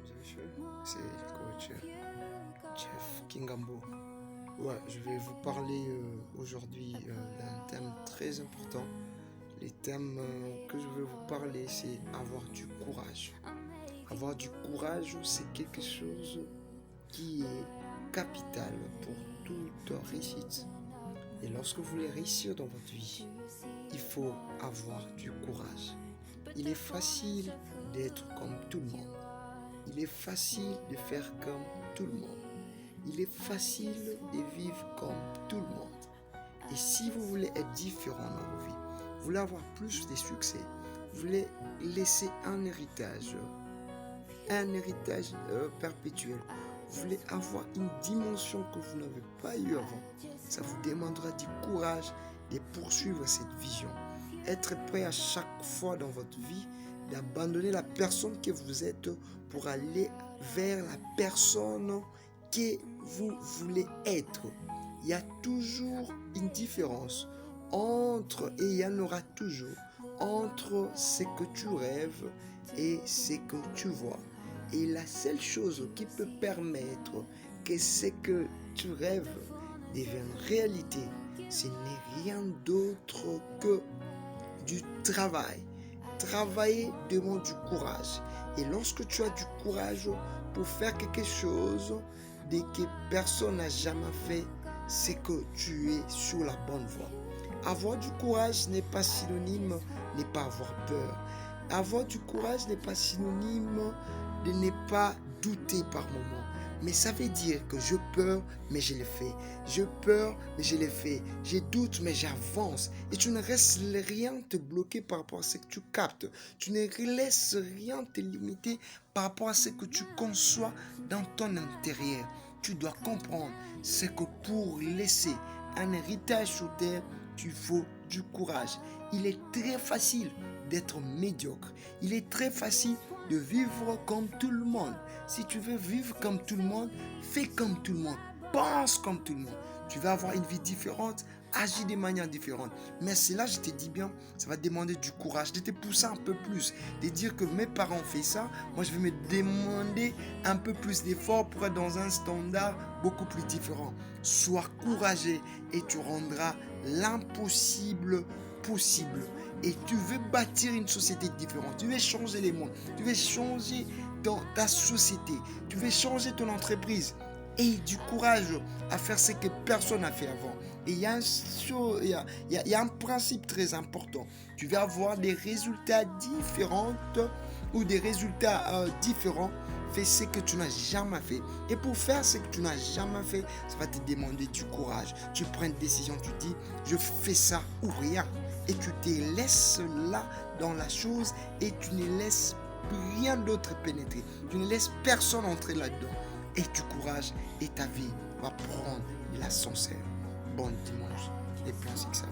et messieurs, c'est le coach Jeff Kingambo. Ouais, je vais vous parler aujourd'hui d'un thème très important. Les thèmes que je vais vous parler, c'est avoir du courage. Avoir du courage, c'est quelque chose qui est capital pour toute réussite. Et lorsque vous voulez réussir dans votre vie, il faut avoir du courage. Il est facile d'être comme tout le monde. Il est facile de faire comme tout le monde. Il est facile de vivre comme tout le monde. Et si vous voulez être différent dans vos vies, vous voulez avoir plus de succès, vous voulez laisser un héritage perpétuel, vous voulez avoir une dimension que vous n'avez pas eue avant, ça vous demandera du courage de poursuivre cette vision. Être prêt à chaque fois dans votre vie d'abandonner la personne que vous êtes pour aller vers la personne que vous voulez être. Il y a toujours une différence entre, et il y en aura toujours, entre ce que tu rêves et ce que tu vois. Et la seule chose qui peut permettre que ce que tu rêves devienne réalité, ce n'est rien d'autre que du travail. Travailler demande du courage. Et lorsque tu as du courage pour faire quelque chose que personne n'a jamais fait, c'est que tu es sur la bonne voie. Avoir du courage n'est pas synonyme de ne pas avoir peur. Avoir du courage n'est pas synonyme de ne pas douter par moment. Mais ça veut dire que je peur, mais je le fais. Je peur, mais je le fais. Je doute, mais j'avance. Et tu ne laisses rien te bloquer par rapport à ce que tu captes. Tu ne laisses rien te limiter par rapport à ce que tu conçois dans ton intérieur. Tu dois comprendre, c'est que pour laisser un héritage sur terre, il faut du courage. Il est très facile d'être médiocre. Il est très facile de vivre comme tout le monde. Si tu veux vivre comme tout le monde, fais comme tout le monde. Pense comme tout le monde. Tu vas avoir une vie différente, agis de manière différente. Mais cela, je te dis bien, ça va demander du courage, de te pousser un peu plus, de dire que mes parents ont fait ça, moi je vais me demander un peu plus d'efforts pour être dans un standard beaucoup plus différent. Sois courageux et tu rendras l'impossible possible. Et tu veux bâtir une société différente, tu veux changer les mondes, tu veux changer ta société, tu veux changer ton entreprise. Et du courage à faire ce que personne n'a fait avant. Et il y a un principe très important. Tu vas avoir des résultats différents ou des résultats différents. Fais ce que tu n'as jamais fait. Et pour faire ce que tu n'as jamais fait, ça va te demander du courage. Tu prends une décision, tu dis, je fais ça ou rien. Et tu te laisses là dans la chose et tu ne laisses rien d'autre pénétrer. Tu ne laisses personne entrer là-dedans. Et du courage et ta vie va prendre l'ascenseur. Bon dimanche et plein succès.